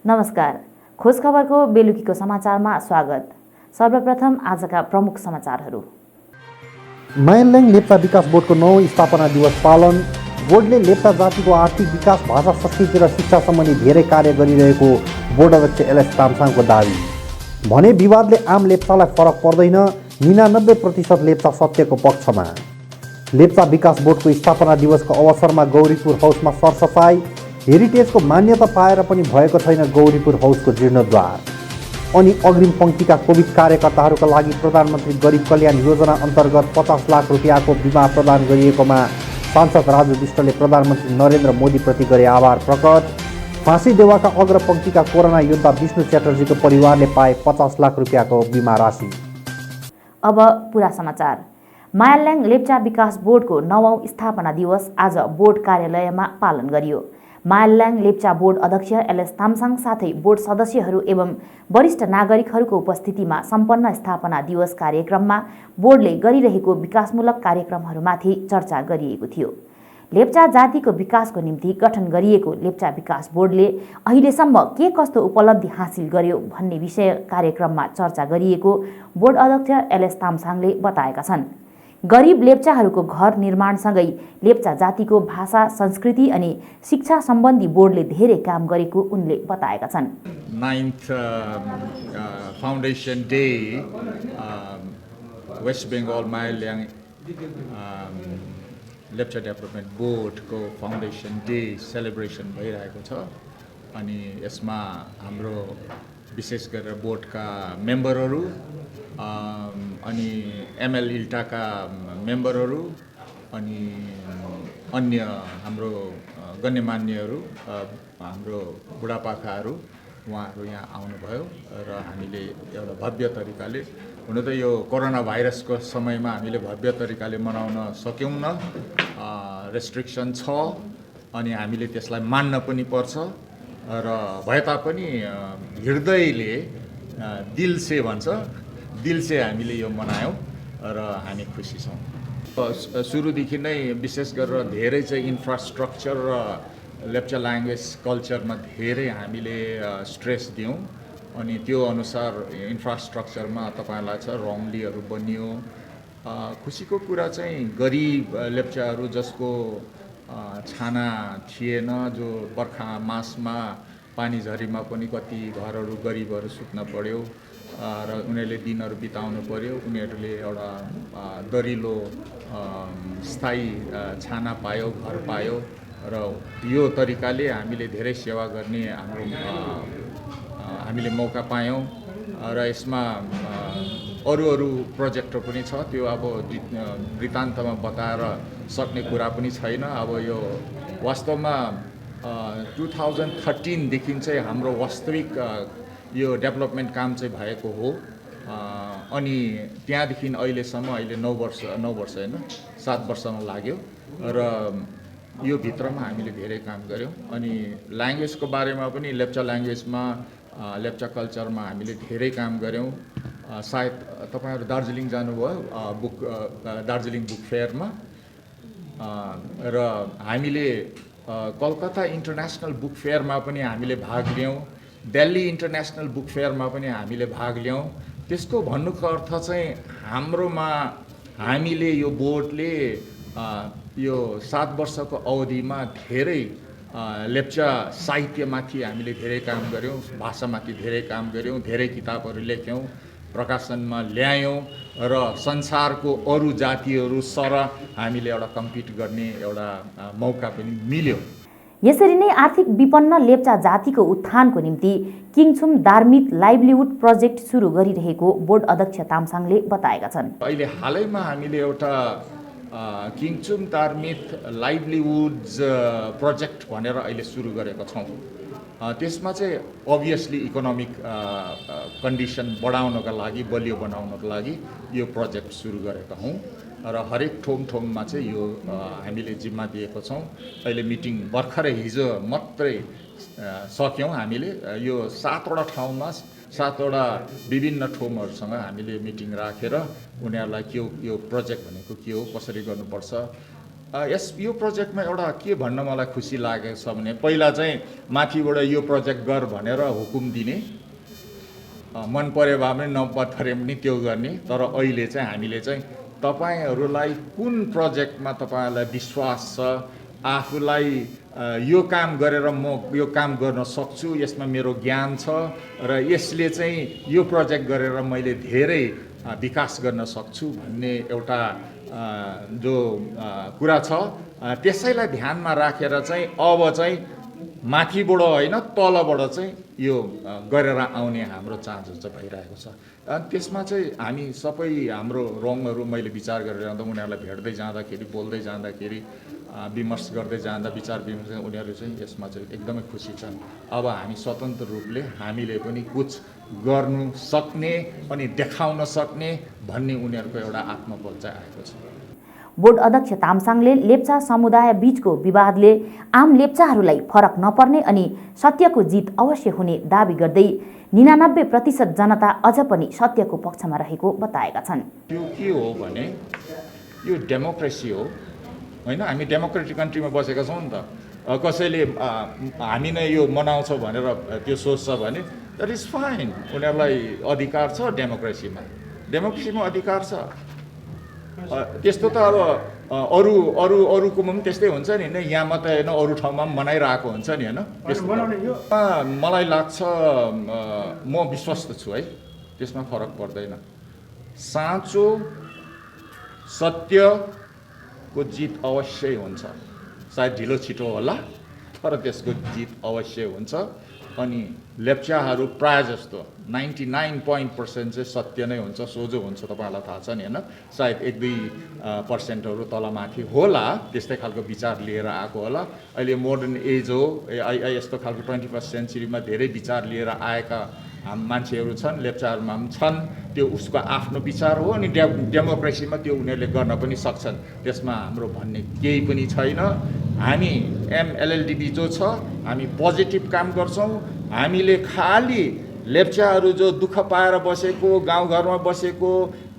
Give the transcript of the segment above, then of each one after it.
नमस्कार, खोज खबरको बेलुकीको समाचारमा स्वागत। सर्वप्रथम आजका प्रमुख समाचारहरू। मायाल्याङ लेप्चा विकास बोर्डको 9औं स्थापना दिवस पालन। बोर्डले लेप्चा जातिको आर्थिक विकास, भाषा, संस्कृति र शिक्षा सम्बन्धी धेरै कार्य गरिरहेको बोर्ड अध्यक्ष एलएस तामसाङको दावी। भने विवादले आम लेप्चालाई फरक पर्दैन, 99% लेप्चा सत्यको पक्षमा। लेप्चा विकास बोर्डको स्थापना दिवसको अवसरमा गौरीपुर हाउसमा सरसफाई। हेरिटेजको मान्यता पाएर पनि भएको छैन गौरीपुर हाउसको जीर्णोद्धार। अनि अग्रिम पङ्क्तिका कोभिड कार्यकर्ताहरूका लागि प्रधानमन्त्री गरिब कल्याण योजना अन्तर्गत 50 लाख रुपियाँको बिमा प्रदान गरिएकोमा सांसद राजु विष्टले प्रधानमन्त्री नरेन्द्र मोदीप्रति गरे आभार प्रकट। फाँसी देवाका अग्रपङ्क्तिका कोरोना योद्धा विष्णु च्याटर्जीको परिवारले पाए 50 लाख रुपियाँको बिमा राशि। अब पुरा समाचार। मायाल्याङ लेप्चा विकास बोर्डको 9औं स्थापना दिवस आज बोर्ड कार्यालयमा पालन गरियो। मायाल्याङ लेप्चा बोर्ड अध्यक्ष एलएस तामसाङ साथै बोर्ड सदस्यहरू एवं वरिष्ठ नागरिकहरूको उपस्थितिमा सम्पन्न स्थापना दिवस कार्यक्रममा बोर्डले गरिरहेको विकासमूलक कार्यक्रमहरूमाथि चर्चा गरिएको थियो। लेप्चा जातिको विकासको निम्ति गठन गरिएको लेप्चा विकास बोर्डले अहिलेसम्म के कस्तो उपलब्धि हासिल गर्यो भन्ने विषय कार्यक्रममा चर्चा गरिएको बोर्ड अध्यक्ष एलएस तामसाङले बताएका छन्। गरिब लेप्चाहरूको घर निर्माणसँगै लेप्चा जातिको भाषा, संस्कृति अनि शिक्षा सम्बन्धी बोर्डले धेरै काम गरेको उनले बताएका छन्। 9th foundation day West Bengal Mayalyang Lepcha development बोर्डको फाउन्डेसन डे सेलिब्रेसन भइरहेको छ। अनि यसमा हाम्रो विशेष गरेर बोर्डका मेम्बरहरू अनि एमएल इल्टाका मेम्बरहरू अनि अन्य हाम्रो गण्यमान्यहरू, हाम्रो बुढापाकाहरू, उहाँहरू यहाँ आउनुभयो र हामीले एउटा भव्य तरिकाले, हुन त यो कोरोना भाइरसको समयमा हामीले भव्य तरिकाले मनाउन सक्यौँ न, रेस्ट्रिक्सन छ अनि हामीले त्यसलाई मान्न पनि पर्छ र भए तापनि हृदयले दिलसे भन्छ, दिलसे हामीले यो मनायौँ र हामी खुसी छौँ। सुरुदेखि नै विशेष गरेर धेरै चाहिँ इन्फ्रास्ट्रक्चर र लेप्चा ल्याङ्ग्वेज कल्चरमा धेरै हामीले स्ट्रेस दियौँ अनि त्यो अनुसार इन्फ्रास्ट्रक्चरमा तपाईँलाई छ रङलीहरू बनियो। खुसीको कुरा चाहिँ गरिब लेप्चाहरू जसको छाना थिएन, जो बर्खा मासमा पानी झरीमा पनि कति घरहरू गरिबहरू सुत्न पर्यो र उनीहरूले दिनहरू बिताउनु पर्यो, उनीहरूले एउटा दरिलो स्थायी छाना पायो, घर पायो र यो तरिकाले हामीले धेरै सेवा गर्ने हामीले मौका पायौँ र यसमा अरू प्रोजेक्टहरू पनि छ। त्यो अब वृत्तान्तमा बताएर सक्ने कुरा पनि छैन। अब यो वास्तवमा 2013 देखि चाहिँ हाम्रो वास्तविक यो डेभलपमेन्ट काम चाहिँ भएको हो अनि त्यहाँदेखि अहिलेसम्म अहिले 9 वर्ष होइन 7 वर्षमा लाग्यो र यो भित्रमा हामीले धेरै काम गऱ्यौँ। अनि ल्याङ्ग्वेजको बारेमा पनि लेप्चा ल्याङ्ग्वेजमा लेप्चा कल्चरमा हामीले धेरै काम गऱ्यौँ। सायद तपाईँहरू दार्जिलिङ जानुभयो दार्जिलिङ बुक फेयरमा र हामीले कलकत्ता इन्टरनेसनल बुक फेयरमा पनि हामीले भाग लियौँ, दिल्ली इन्टरनेसनल बुक फेयरमा पनि हामीले भाग लियौँ। त्यसको भन्नुको अर्थ चाहिँ हाम्रोमा हामीले यो बोर्डले यो 7 वर्षको अवधिमा धेरै लेप्चा साहित्यमाथि हामीले धेरै काम गऱ्यौँ, भाषामाथि धेरै काम गऱ्यौँ, धेरै किताबहरू लेख्यौँ, प्रकाशनमा ल्यायौँ र संसारको अरू जातिहरू सरह हामीले एउटा कम्पिट गर्ने एउटा मौका पनि मिल्यो। यसरी नै आर्थिक विपन्न लेप्चा जातिको उत्थानको निम्ति किङछुम धार्मिक लाइभलीहुड प्रोजेक्ट सुरु गरिरहेको बोर्ड अध्यक्ष तामसाङले बताएका छन्। अहिले हालैमा हामीले एउटा किङछुम धार्मिक लाइभलीहुड्स प्रोजेक्ट भनेर अहिले सुरु गरेका छौँ। त्यसमा चाहिँ अभियसली इकोनोमिक कन्डिसन बढाउनका लागि, बलियो बनाउनको लागि यो प्रोजेक्ट सुरु गरेका हौँ र हरेक ठाउँमा चाहिँ यो हामीले जिम्मा दिएको छौँ। अहिले मिटिङ भर्खरै हिजो मात्रै सक्यौँ हामीले। यो 7वटा ठाउँमा 7वटा विभिन्न ठाउँहरूसँग हामीले मिटिङ राखेर उनीहरूलाई के हो यो प्रोजेक्ट भनेको के हो, कसरी गर्नुपर्छ, यो प्रोजेक्टमा एउटा के भन्न मलाई खुसी लागेको छ भने पहिला चाहिँ माथिबाट यो प्रोजेक्ट गर भनेर हुकुम दिने, मन पऱ्यो भए पनि नमन पऱ्यो पनि त्यो गर्ने। तर अहिले चाहिँ हामीले चाहिँ तपाईँहरूलाई कुन प्रोजेक्टमा तपाईँहरूलाई विश्वास छ, आफूलाई यो काम गरेर म यो काम गर्न सक्छु, यसमा मेरो ज्ञान छ र यसले चाहिँ यो प्रोजेक्ट गरेर मैले धेरै विकास गर्न सक्छु भन्ने एउटा जो कुरा छ, त्यसैलाई ध्यानमा राखेर चाहिँ अब चाहिँ माथिबाट होइन तलबाट चाहिँ यो गरेर आउने हाम्रो चान्सेस चाहिँ भइरहेको छ। अनि त्यसमा चाहिँ हामी सबै हाम्रो रङहरू मैले विचार गरेर जाँदा, उनीहरूलाई भेट्दै जाँदाखेरि, बोल्दै जाँदाखेरि, विमर्श गर्दै जाँदा, विचार विमर्श उनीहरू चाहिँ यसमा चाहिँ एकदमै खुसी छन्। अब हामी स्वतन्त्र रूपले हामीले पनि कुछ गर्नु सक्ने अनि देखाउन सक्ने भन्ने उनीहरूको एउटा आत्मबल चाहिँ आएको छ। बोर्ड अध्यक्ष तामसाङले लेप्चा समुदाय बीचको विवादले आम लेप्चाहरूलाई फरक नपर्ने अनि सत्यको जित अवश्य हुने दावी गर्दै 99% जनता अझ पनि सत्यको पक्षमा रहेको बताएका छन्। यो के हो भने यो डेमोक्रेसी हो होइन, हामी डेमोक्रेटिक कन्ट्रीमा बसेका छौँ नि त। कसैले हामी नै यो मनाउँछ भनेर त्यो सोच्छ भने द्याट इज फाइन, उनीहरूलाई अधिकार छ डेमोक्रेसीमा अधिकार छ। त्यस्तो त अब अरूकोमा पनि त्यस्तै हुन्छ नि होइन, यहाँ मात्रै होइन अरू ठाउँमा पनि मनाइरहेको हुन्छ नि होइन। मलाई लाग्छ म विश्वस्त छु है, त्यसमा फरक पर्दैन। साँचो सत्यको जित अवश्य हुन्छ, सायद ढिलो छिटो होला तर त्यसको जित अवश्य हुन्छ। अनि लेप्चाहरू प्रायः जस्तो 99% चाहिँ सत्य नै हुन्छ, सोझो हुन्छ, तपाईँहरूलाई थाहा छ नि होइन। सायद 1-2% तलमाथि होला, त्यस्तै खालको विचार लिएर आएको होला। अहिले मोडर्न एज हो, यस्तो खालको 21st सेन्चुरीमा धेरै विचार लिएर आएका मान्छेहरू छन्, लेप्चाहरूमा पनि छन्। त्यो उसको आफ्नो विचार हो अनि डेमोक्रेसीमा त्यो उनीहरूले गर्न पनि सक्छन्, त्यसमा हाम्रो भन्ने केही पनि छैन। हामी MLLDB जो छ, हामी पोजिटिभ काम गर्छौँ। हामीले खालि लेप्चाहरू जो दुःख पाएर बसेको, गाउँघरमा बसेको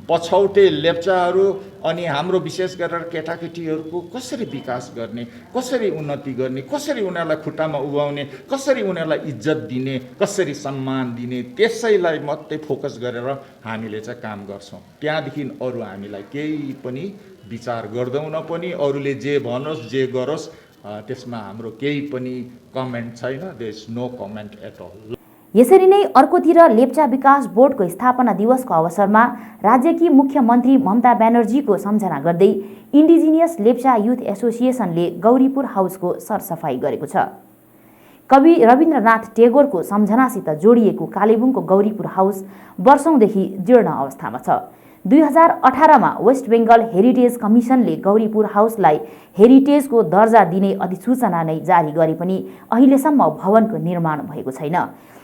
पछौटे लेप्चाहरू अनि हाम्रो विशेष गरेर केटाकेटीहरूको कसरी विकास गर्ने, कसरी उन्नति गर्ने, कसरी उनीहरूलाई खुट्टामा उभाउने, कसरी उनीहरूलाई इज्जत दिने, कसरी सम्मान दिने, त्यसैलाई मात्रै फोकस गरेर हामीले चाहिँ काम गर्छौँ। त्यहाँदेखि अरू हामीलाई केही पनि विचार गर्दैनौँ पनि। अरूले जे भनोस् जे गरोस् त्यसमा हाम्रो केही पनि कमेन्ट छैन, there is no comment at all. यसरी नै अर्कोतिर लेप्चा विकास बोर्डको स्थापना दिवसको अवसरमा राज्यकी मुख्यमन्त्री ममता ब्यानर्जीको सम्झना गर्दै इन्डिजिनियस लेप्चा युथ एसोसिएसनले गौरीपुर हाउसको सरसफाई गरेको छ। कवि रविन्द्रनाथ टेगोरको सम्झनासित जोडिएको कालेबुङको गौरीपुर हाउस वर्षौंदेखि जीर्ण अवस्थामा छ। 2018मा वेस्ट बेङ्गल हेरिटेज कमिसनले गौरीपुर हाउसलाई हेरिटेजको दर्जा दिने अधिसूचना नै जारी गरे पनि अहिलेसम्म भवनको निर्माण भएको छैन।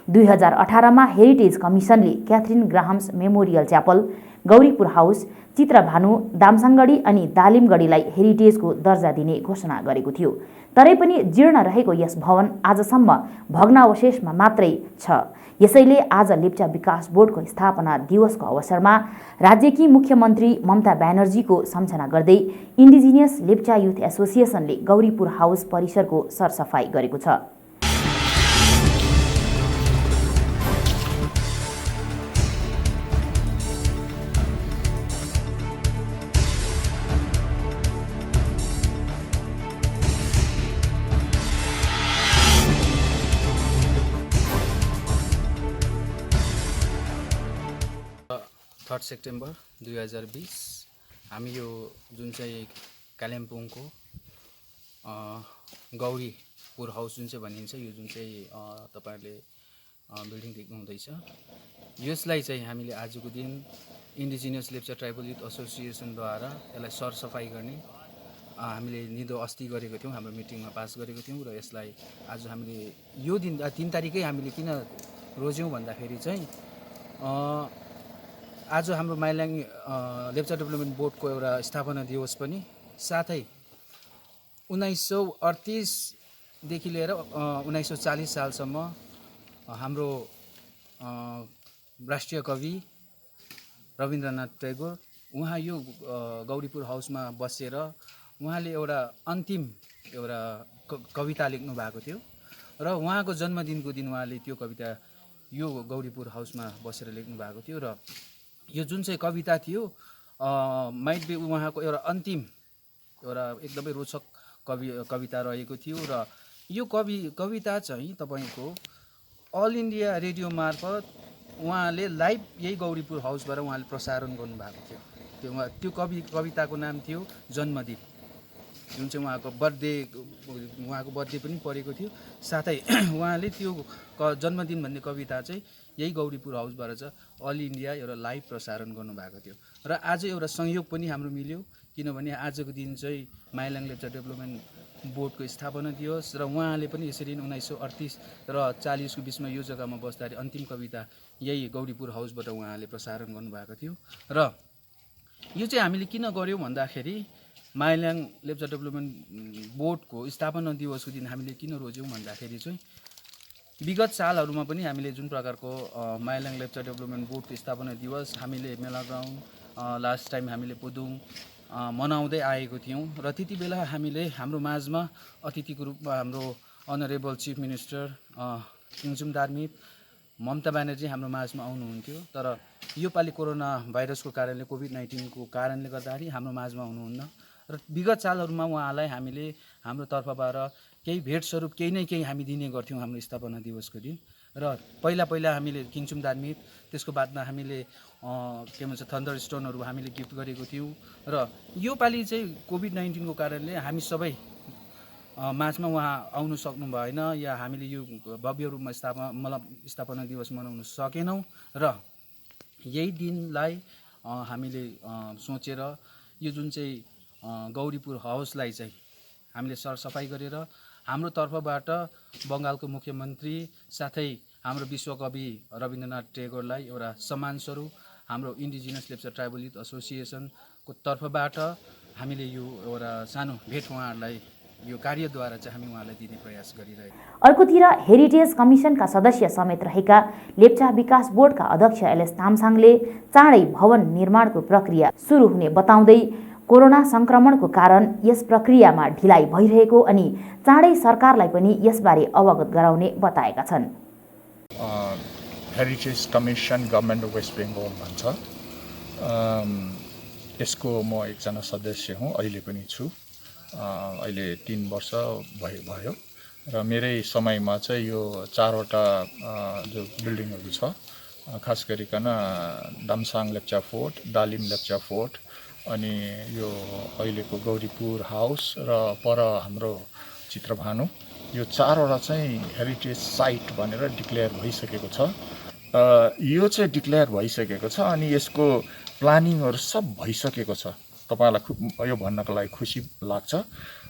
2018मा हेरिटेज कमिसनले Catherine Graham's memorial chapel, Gauripur house, Chitrabhanu, Damsanggadhi अनि दालिमगढीलाई हेरिटेजको दर्जा दिने घोषणा गरेको थियो। तरै पनि जीर्ण रहेको यस भवन आजसम्म भग्नावशेषमा मात्रै छ। यसैले आज लेप्चा विकास बोर्डको स्थापना दिवसको अवसरमा राज्यकी मुख्यमन्त्री ममता ब्यानर्जीको सम्झना गर्दै इन्डिजिनियस लेप्चा युथ एसोसिएसनले गौरीपुर हाउस परिसरको सरसफाई गरेको छ। सेप्टेम्बर 2020 हामी यो जुन चाहिँ कालिम्पोङको गौरीपुर हाउस जुन चाहिँ भनिन्छ, यो जुन चाहिँ तपाईहरुले बिल्डिङ देख्नुहुँदैछ, यसलाई चाहिँ हामीले आजको दिन इन्डिजिनियस लेप्चा ट्राइबल युथ एसोसिएसनद्वारा यसलाई सरसफाई गर्ने हामीले निधो अस्ति गरेको थियौँ, हाम्रो मिटिङमा पास गरेको थियौँ। र यसलाई आज हामीले यो दिन 3 तारिकै हामीले किन रोज्यौँ भन्दाखेरि चाहिँ आज हाम्रो माइल्याङ लेप्चा डेभलपमेन्ट बोर्डको एउटा स्थापना दिवस पनि, साथै 1938 देखि लिएर 1940 सालसम्म हाम्रो राष्ट्रिय कवि रविन्द्रनाथ टेगोर उहाँ यो गौरीपुर हाउसमा बसेर उहाँले एउटा अन्तिम एउटा कविता लेख्नु भएको थियो र उहाँको जन्मदिनको दिन उहाँले त्यो कविता यो गौरीपुर हाउसमा बसेर लेख्नु भएको थियो र यो जुन चाहिँ कविता थियो माइट बी उहाँको एउटा अन्तिम एउटा एकदमै रोचक कविता रहेको थियो र यो कविता चाहिँ तपाईँको अल इन्डिया रेडियो मार्फत उहाँले लाइभ यही गौरीपुर हाउसबाट उहाँले प्रसारण गर्नुभएको थियो। त्यो कविताको नाम थियो जन्मदिन, जुन चाहिँ उहाँको बर्थडे पनि परेको थियो। साथै उहाँले त्यो जन्मदिन भन्ने कविता चाहिँ यही गौरीपुर हाउसबाट चाहिँ अल इन्डिया एउटा लाइभ प्रसारण गर्नुभएको थियो र आज एउटा संयोग पनि हाम्रो मिल्यो, किनभने आजको दिन चाहिँ मायालाङ लेप्चा डेभलपमेन्ट बोर्डको स्थापना दिवस र उहाँले पनि यसरी 1938 र 40 को बिचमा यो जग्गामा बस्दाखेरि अन्तिम कविता यही गौरीपुर हाउसबाट उहाँले प्रसारण गर्नुभएको थियो। र यो चाहिँ हामीले किन गर्यौँ भन्दाखेरि मायालाङ लेप्चा डेभलपमेन्ट बोर्डको स्थापना दिवसको दिन हामीले किन रोज्यौँ भन्दाखेरि चाहिँ विगत सालहरूमा पनि हामीले जुन प्रकारको मायालाङ लेप्चा डेभलपमेन्ट बोर्डको स्थापना दिवस हामीले मेला ग्राउन्ड लास्ट टाइम हामीले पुदुङ मनाउँदै आएको थियौँ र त्यति बेला हामीले हाम्रो माझमा अतिथिको रूपमा हाम्रो honourable chief minister Kingchum Darmit Mamata Banerjee हाम्रो माझमा आउनुहुन्थ्यो। तर योपालि कोरोना भाइरसको कारणले कोभिड-19 को कारणले गर्दाखेरि हाम्रो माझमा हुनुहुन्न र विगत सालहरूमा उहाँलाई हामीले हाम्रो तर्फबाट केही भेट स्वरूप केही न केही हामी दिने गर्थ्यौँ हाम्रो स्थापना दिवसको दिन। र पहिला हामीले किङचुम दार्मित, त्यसको बादमा हामीले के भन्छ थन्डर स्टोनहरू हामीले गिफ्ट गरेको थियौँ र योपालि चाहिँ कोभिड-19 को कारणले हामी सबै माझमा उहाँ आउनु सक्नु भएन या हामीले यो भव्य रूपमा स्थापना दिवस मनाउन सकेनौँ र यही दिनलाई हामीले सोचेर यो जुन चाहिँ गौरीपुर हाउसलाई चाहिँ हामीले सरसफाइ गरेर हाम्रो तर्फबाट बङ्गालको मुख्यमन्त्री साथै हाम्रो विश्वकवि रविन्द्रनाथ टेगोरलाई एउटा सम्मान स्वरूप हाम्रो इन्डिजिनस लेप्चा ट्राइबल युथ एसोसिएसनको तर्फबाट हामीले यो एउटा सानो भेट उहाँहरूलाई यो कार्यद्वारा चाहिँ हामी उहाँलाई दिने प्रयास गरिरहेका छौँ। अर्कोतिर हेरिटेज कमिसनका सदस्य समेत रहेका लेप्चा विकास बोर्डका अध्यक्ष एलएस तामसाङले चाँडै भवन निर्माणको प्रक्रिया सुरु हुने बताउँदै कोरोना संक्रमणको कारण यस प्रक्रियामा ढिलाइ भइरहेको अनि चाँडै सरकारलाई पनि यसबारे अवगत गराउने बताएका छन्। Heritage commission government of West Bengal भन्छ, यसको म एकजना सदस्य हुँ, अहिले पनि छु। अहिले 3 वर्ष भयो र मेरै समयमा चाहिँ यो 4वटा जो बिल्डिङहरू छ, खास गरिकन दामसाङ लेप्चा फोर्ट, दालिम लेप्चा फोर्ट, अनि यो अहिलेको गौरीपुर हाउस र पर हाम्रो चित्रभानु, यो 4वटा चाहिँ हेरिटेज साइट भनेर डिक्लेयर भइसकेको छ। यो चाहिँ डिक्लेयर भइसकेको छ अनि यसको प्लानिङहरू सब भइसकेको छ। तपाईँलाई यो भन्नको लागि खुसी लाग्छ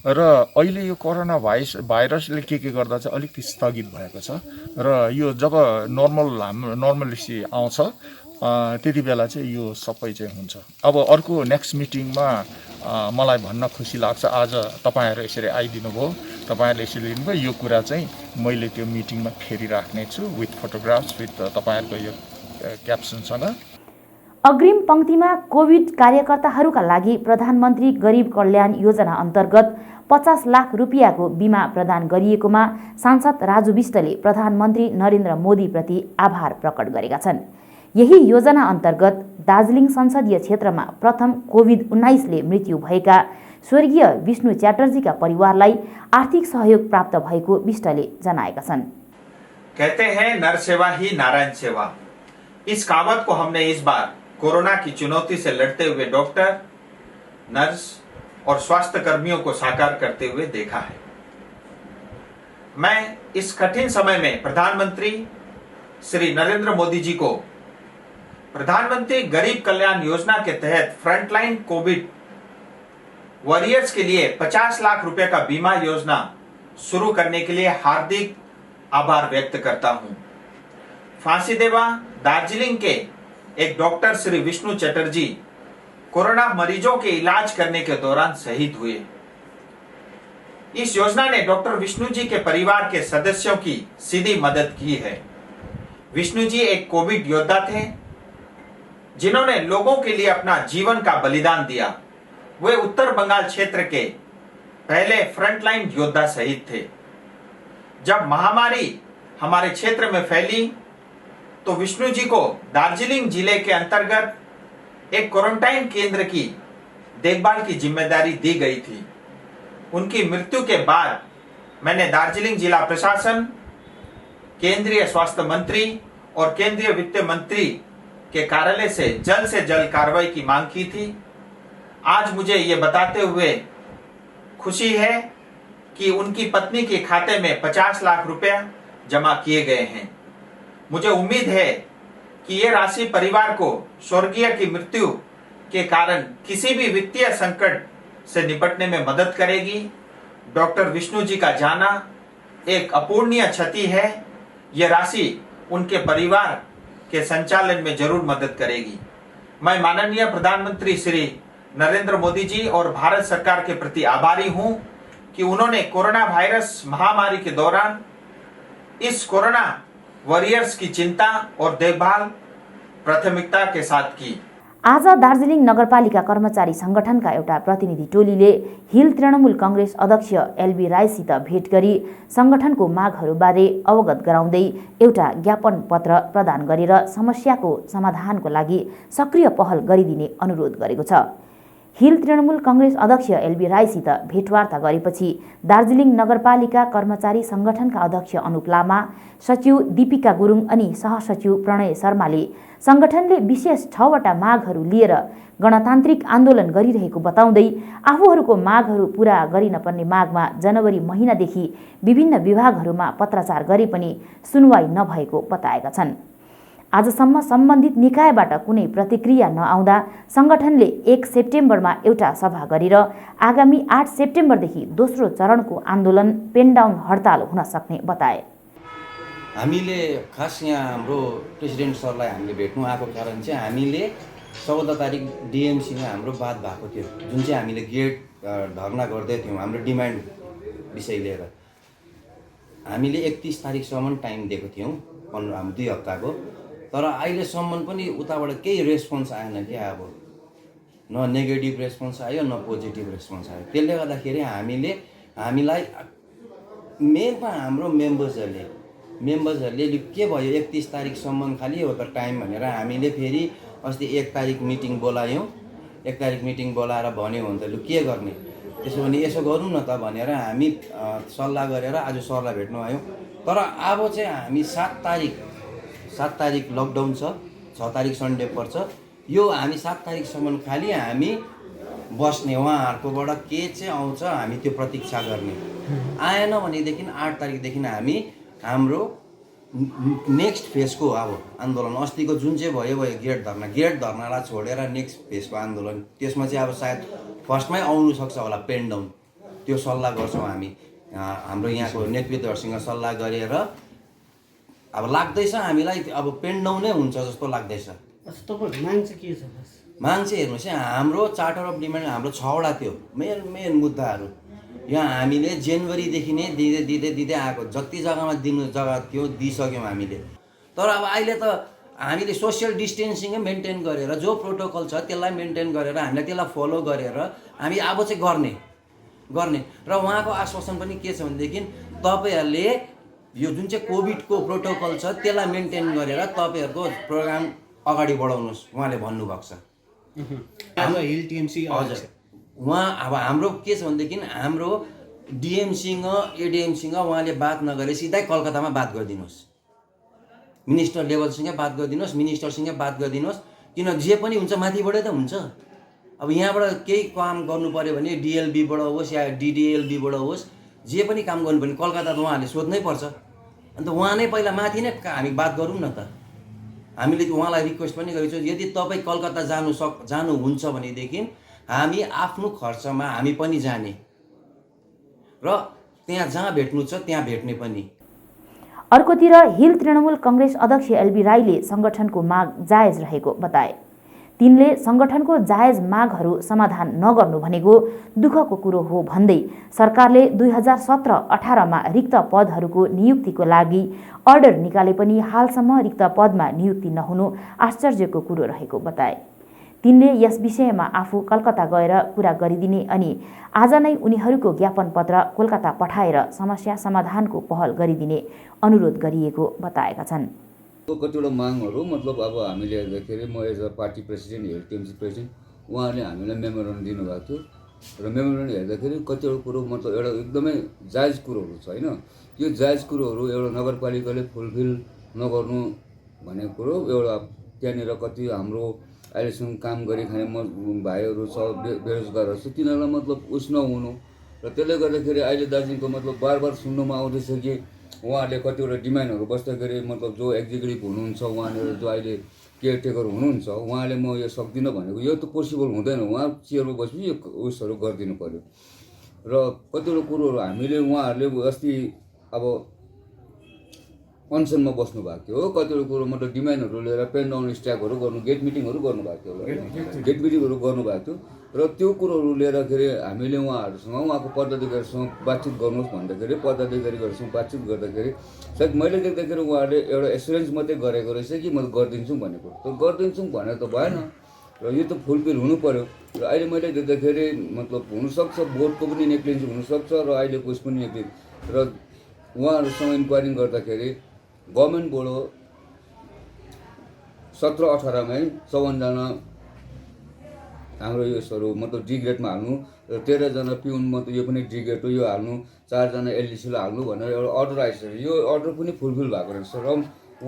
र अहिले यो कोरोना भाइरसले के गर्दा चाहिँ अलिकति स्थगित भएको छ र यो जब नर्मलिसी आउँछ त्यति बेला चाहिँ यो सबै चाहिँ हुन्छ। अब अर्को नेक्स्ट मिटिङमा मलाई भन्न खुसी लाग्छ, आज तपाईँहरू यसरी आइदिनु भयो, तपाईँहरूले यसरी लिनुभयो, यो कुरा चाहिँ मैले त्यो मिटिङमा फेरि राख्नेछु विथ फोटोग्राफ्स, विथ तपाईँहरूको यो क्याप्सनसँग। अग्रिम पंक्तिमा कोभिड कार्यकर्ताहरूका लागि प्रधानमन्त्री गरिब कल्याण योजना अन्तर्गत 50 लाख रुपियाँको बिमा प्रदान गरिएकोमा सांसद राजु विष्टले प्रधानमन्त्री नरेन्द्र मोदीप्रति आभार प्रकट गरेका छन्। यही योजना अन्तर्गत दार्जिलिङ संसदीय क्षेत्रमा प्रथम कोभिड-19ले मृत्यु भएका स्वर्गीय विष्णु च्याटर्जीका परिवारलाई आर्थिक सहयोग प्राप्त भएको विष्टले जनाएका छन्। कहते हैं नर सेवा ही नारायण सेवा। इस कहावत को हमने इस बार कोरोना की चुनौती से लड़ते हुए डॉक्टर, नर्स और स्वास्थ्य कर्मियों को साकार करते हुए देखा है। मैं इस कठिन समय में प्रधानमंत्री श्री नरेंद्र मोदी जी को प्रधानमंत्री गरीब कल्याण योजना के तहत फ्रंटलाइन कोविड वॉरियर्स के लिए 50 लाख रुपए का बीमा योजना शुरू करने के लिए हार्दिक आभार व्यक्त करता हूं। फांसीदेवा दार्जिलिंग के एक डॉक्टर श्री विष्णु चटर्जी कोरोना मरीजों के इलाज करने के दौरान शहीद हुए। इस योजना ने डॉक्टर विष्णु जी के परिवार के सदस्यों की सीधी मदद की है। विष्णु जी एक कोविड योद्धा थे जिन्होंने लोगों के लिए अपना जीवन का बलिदान दिया वे उत्तर बंगाल क्षेत्र के पहले फ्रंटलाइन योद्धा शहीद थे। जब महामारी हमारे क्षेत्र में फैली तो विष्णु जी को दार्जिलिंग जिले के अंतर्गत एक क्वारंटाइन केंद्र की देखभाल की जिम्मेदारी दी गई थी। उनकी मृत्यु के बाद मैंने दार्जिलिंग जिला प्रशासन, केंद्रीय स्वास्थ्य मंत्री और केंद्रीय वित्त मंत्री के कार्यालय से जल्द कार्रवाई की मांग की थी। आज मुझे ये बताते हुए खुशी है कि उनकी पत्नी के खाते में 50 लाख रुपया जमा किए गए हैं। मुझे उम्मीद है कि ये राशि परिवार को स्वर्गीय की मृत्यु के कारण किसी भी वित्तीय संकट से निपटने में मदद करेगी। डॉक्टर विष्णु जी का जाना एक अपूर्णीय क्षति है। ये राशि उनके परिवार के संचालन में जरूर मदद करेगी। मैं माननीय प्रधानमंत्री श्री नरेंद्र मोदी जी और भारत सरकार के प्रति आभारी हूं कि उन्होंने कोरोना वायरस महामारी के दौरान इस कोरोना वॉरियर्स की चिंता और देखभाल प्राथमिकता के साथ की। आज दार्जिलिङ नगरपालिका कर्मचारी संगठनका एउटा प्रतिनिधि टोलीले हिल तृणमूल कांग्रेस अध्यक्ष एलबी राईसित भेट गरी संगठनको मागहरूबारे अवगत गराउँदै एउटा ज्ञापन पत्र प्रदान गरेर समस्याको समाधानको लागि सक्रिय पहल गरिदिने अनुरोध गरेको छ। हिल तृणमूल कांग्रेस अध्यक्ष एलबी राईसित भेटवार्ता गरेपछि दार्जिलिङ नगरपालिका कर्मचारी संगठनका अध्यक्ष अनुप लामा, सचिव दीपिका गुरुङ अनि सहसचिव प्रणय शर्माले संगठनले विशेष 6 वटा मागहरू लिएर गणतान्त्रिक आन्दोलन गरिरहेको बताउँदै आफूहरूको मागहरू पूरा गरिनपर्ने मागमा जनवरी महिनादेखि विभिन्न विभागहरूमा पत्राचार गरे पनि सुनवाई नभएको बताएका छन्। आजसम्म सम्बन्धित निकायबाट कुनै प्रतिक्रिया नआउँदा संगठनले 1 सेप्टेम्बरमा एउटा सभा गरेर आगामी 8 सेप्टेम्बरदेखि दोस्रो चरणको आन्दोलन पेनडाउन हडताल हुन सक्ने बताए। हामीले खास यहाँ हाम्रो प्रेसिडेन्ट सरलाई हामीले भेट्नु आएको कारण चाहिँ हामीले 14 तारिक डिएमसीमा हाम्रो बात भएको थियो, जुन चाहिँ हामीले गेट धर्ना गर्दै थियौँ हाम्रो डिमान्ड विषय लिएर। हामीले 31 तारिकसम्म टाइम दिएको थियौँ, 2 हप्ताको। तर अहिलेसम्म पनि उताबाट केही रेस्पोन्स आएन क्या। अब न नेगेटिभ रेस्पोन्स आयो न पोजिटिभ रेस्पोन्स आयो। त्यसले गर्दाखेरि हामीलाई मेनमा हाम्रो मेम्बर्सहरूले के भयो 31 तारिकसम्म खालि हो त टाइम भनेर हामीले फेरि अस्ति 1 तारिक मिटिङ बोलायौँ। 1 तारिक मिटिङ बोलाएर भन्यो भने त लु के गर्ने, त्यसो भने यसो गरौँ न त भनेर हामी सल्लाह गरेर आज सरलाई भेट्नु आयौँ। तर अब चाहिँ हामी 7 तारिक लकडाउन छ, 6 तारिक सन्डे पर्छ। यो हामी 7 तारिकसम्म खालि हामी बस्ने, उहाँहरूकोबाट के चाहिँ आउँछ हामी त्यो प्रतीक्षा गर्ने। आएन भनेदेखि 8 तारिकदेखि हामी हाम्रो नेक्स्ट फेजको अब आन्दोलन, अस्तिको जुन चाहिँ भयो गेट धर्नालाई छोडेर नेक्स्ट फेजको आन्दोलन, त्यसमा चाहिँ अब सायद फर्स्टमै आउनु सक्छ होला पेनडाउन। त्यो सल्लाह गर्छौँ हामी हाम्रो यहाँको नेतृत्वहरूसँग सल्लाह गरेर। अब लाग्दैछ हामीलाई अब पेनडाउनै हुन्छ जस्तो लाग्दैछ। माग चाहिँ हेर्नुहोस् है, हाम्रो चार्टर अफ डिमान्ड हाम्रो 6 वटा थियो मेन मुद्दाहरू। यहाँ हामीले जनवरीदेखि नै दिँदै आएको, जति जग्गामा दिनु जग्गा थियो दिइसक्यौँ हामीले। तर अब अहिले त हामीले सोसियल डिस्टेन्सिङै मेन्टेन गरेर जो प्रोटोकल छ त्यसलाई मेन्टेन गरेर हामीले त्यसलाई फलो गरेर हामी अब चाहिँ गर्ने। र उहाँको आश्वासन पनि के छ भनेदेखि तपाईँहरूले यो जुन चाहिँ कोभिडको प्रोटोकल छ त्यसलाई मेन्टेन गरेर तपाईँहरूको प्रोग्राम अगाडि बढाउनुहोस् उहाँले भन्नुभएको छ। हिल टिएमसी हजुर, उहाँ अब हाम्रो के छ भनेदेखि हाम्रो डिएमसँग एडिएमसँग उहाँले बात नगरे सिधै कलकत्तामा बात गरिदिनुहोस्, मिनिस्टर लेभलसँगै बात गरिदिनुहोस्, मिनिस्टरसँगै बात गरिदिनुहोस्। किन जे पनि हुन्छ माथिबाटै त हुन्छ। अब यहाँबाट केही काम गर्नु पऱ्यो भने डिएलबीबाट होस् या डिडिएलबीबाट होस्, जे पनि काम गर्नु भने कलकत्ता त उहाँहरूले सोध्नै पर्छ। अन्त उहाँ नै पहिला माथि नै हामी बात गरौँ न त। हामीले उहाँलाई रिक्वेस्ट पनि गरेको छौँ, यदि तपाईँ कलकत्ता जानुहुन्छ भनेदेखि हामी आफ्नो खर्चमा हामी पनि जाने र त्यहाँ जहाँ भेट्नु छ त्यहाँ भेट्ने पनि। अर्कोतिर हिल तृणमूल कांग्रेस अध्यक्ष एलबी राईले संगठनको माग जायज रहेको बताए। तिनले संगठनको जायज मागहरू समाधान नगर्नु भनेको दुःखको कुरो हो भन्दै सरकारले 2017-18 मा रिक्त पदहरूको नियुक्तिको लागि अर्डर निकाले पनि हालसम्म रिक्त पदमा नियुक्ति नहुनु आश्चर्यको कुरो रहेको बताए। तिनले यस विषयमा आफू कलकत्ता गएर कुरा गरिदिने अनि आज नै उनीहरूको ज्ञापन पत्र कोलकाता पठाएर समस्या समाधानको पहल गरिदिने अनुरोध गरिएको बताएका छन्। कतिवटा मागहरू मतलब अब हामीले हेर्दाखेरि म as a party president LTMC president उहाँले हामीलाई मेमोरेन्डम दिनुभएको थियो र मेमोरेन्डम हेर्दाखेरि कतिवटा कुरो मतलब एउटा एकदमै जायज कुरोहरू छ होइन। यो जायज कुरोहरू एउटा नगरपालिकाले फुलफिल नगर्नु भनेको कुरो एउटा त्यहाँनिर कति हाम्रो अहिलेसम्म काम गरी खाने भाइहरू छ बेरोजगारहरू छ तिनीहरूलाई मतलब उस नहुनु र त्यसले गर्दाखेरि अहिले दार्जिलिङको मतलब बार बार सुन्नुमा आउँदैछ कि उहाँहरूले कतिवटा डिमान्डहरू बस्दाखेरि मतलब जो एक्जिक्युटिभ हुनुहुन्छ उहाँनिर जो अहिले केयरटेकर हुनुहुन्छ उहाँले म यो सक्दिनँ भनेको यो त पोसिबल हुँदैन। उहाँ चेयरमा बसेपछि यो उयसहरू गरिदिनु पऱ्यो र कतिवटा कुरोहरू हामीले उहाँहरूले अस्ति अब अनसनमा बस्नु भएको थियो कतिवटा कुरो मतलब डिमान्डहरू लिएर पेन डाउन स्ट्याकहरू गर्नु गेट मिटिङहरू गर्नुभएको थियो गेट मिटिङहरू गर्नुभएको थियो र त्यो कुरोहरू लिएरखेरि हामीले उहाँहरूसँग उहाँको पदाधिकारीसँग बातचित गर्नुहोस् भन्दाखेरि पदाधिकारीहरूसँग बातचित गर्दाखेरि सायद मैले देख्दाखेरि उहाँहरूले एउटा एसुरेन्स मात्रै गरेको रहेछ कि म गरिदिन्छु भनेको त गरिदिन्छु भनेर त भएन र यो त फुलफिल हुनु पऱ्यो र अहिले मैले देख्दाखेरि मतलब हुनसक्छ बोर्डको पनि नेग्लिजेन्स हुनसक्छ र अहिलेको उस पनि नेग्लिजेन्स र उहाँहरूसँग इन्क्वायरिङ गर्दाखेरि गभर्मेन्टबाट 17-18मै 54जना हाम्रो यसहरू मतलब डी ग्रेडमा हाल्नु र 13जना पिउन मतलब यो पनि डी ग्रेड हो यो हाल्नु 4जना एलडिसीलाई हाल्नु भनेर एउटा अर्डर आइसक्यो। यो अर्डर पनि फुलफिल भएको रहेछ र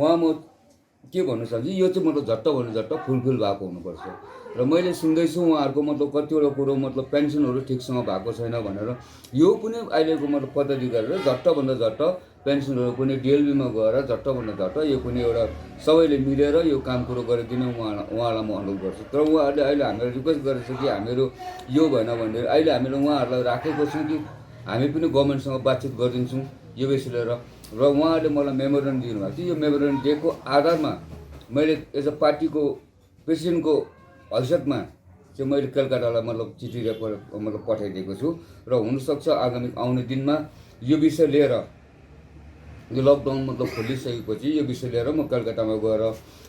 उहाँ म के भन्नु चाहन्छु यो चाहिँ मतलब झट्ट भन्नु झट्ट फुलफिल भएको हुनुपर्छ र मैले सुन्दैछु उहाँहरूको मतलब कतिवटा कुरो मतलब पेन्सनहरू ठिकसँग भएको छैन भनेर यो पनि अहिलेको मतलब पदाधिकारीले झट्टभन्दा झट्ट पेन्सनहरू पनि डिएलबीमा गएर झट्टभन्दा झट्ट यो पनि एउटा सबैले मिलेर यो काम कुरो गरिदिनु उहाँलाई म अनुरोध गर्छु। तर उहाँहरूले अहिले हामीलाई रिक्वेस्ट गरेको छ कि हामीहरू यो भएन भने अहिले हामीले उहाँहरूलाई राखेको छौँ कि हामी पनि गभर्मेन्टसँग बातचित गरिदिन्छौँ यो विषय लिएर र उहाँहरूले मलाई मेमोरेन्डम दिनुभएको थियो। यो मेमोरेन्डम दिएको आधारमा मैले एज अ पार्टीको प्रेसिडेन्टको हैसियतमा चाहिँ मैले कलकत्तालाई मतलब चिठी मतलब पठाइदिएको छु र हुनसक्छ आगामी आउने दिनमा यो विषय लिएर यो लकडाउन मतलब खोलिसकेपछि यो विषय लिएर म कलकत्तामा गएर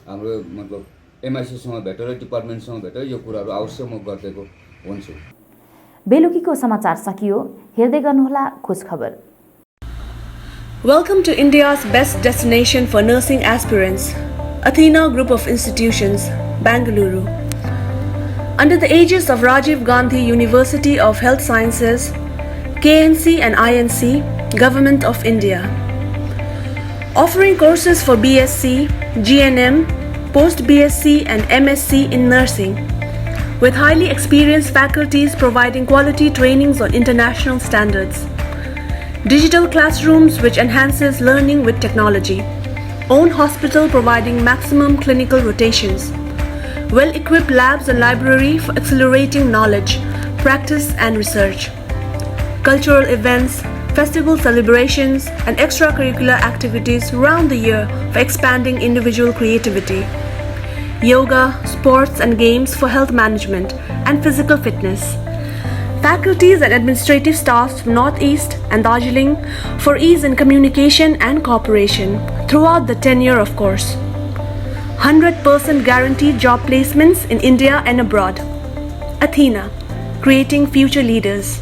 हाम्रो मतलब एमआइसीसँग भेटेर डिपार्टमेन्टसँग भेटेर यो कुराहरू अवश्य म गरिदिएको हुन्छु। बेलुकीको समाचार सकियो। हेर्दै गर्नुहोला खोज खबर। Welcome to India's best destination for nursing aspirants, Athena Group of Institutions, Bangalore. Under the aegis of Rajiv Gandhi University of Health Sciences, KNC and INC, Government of India. Offering courses for BSc, GNM, post-BSc and MSc in nursing, with highly experienced faculties providing quality trainings on international standards. Digital classrooms which enhances learning with technology. Own hospital providing maximum clinical rotations. Well-equipped labs and library for accelerating knowledge, practice and research. Cultural events, festival celebrations and extracurricular activities round the year for expanding individual creativity. Yoga, sports and games for health management and physical fitness. Faculties and administrative staffs from Northeast and Darjeeling for ease in communication and cooperation throughout the tenure of course. 100% guaranteed job placements in India and abroad. Athena, creating future leaders.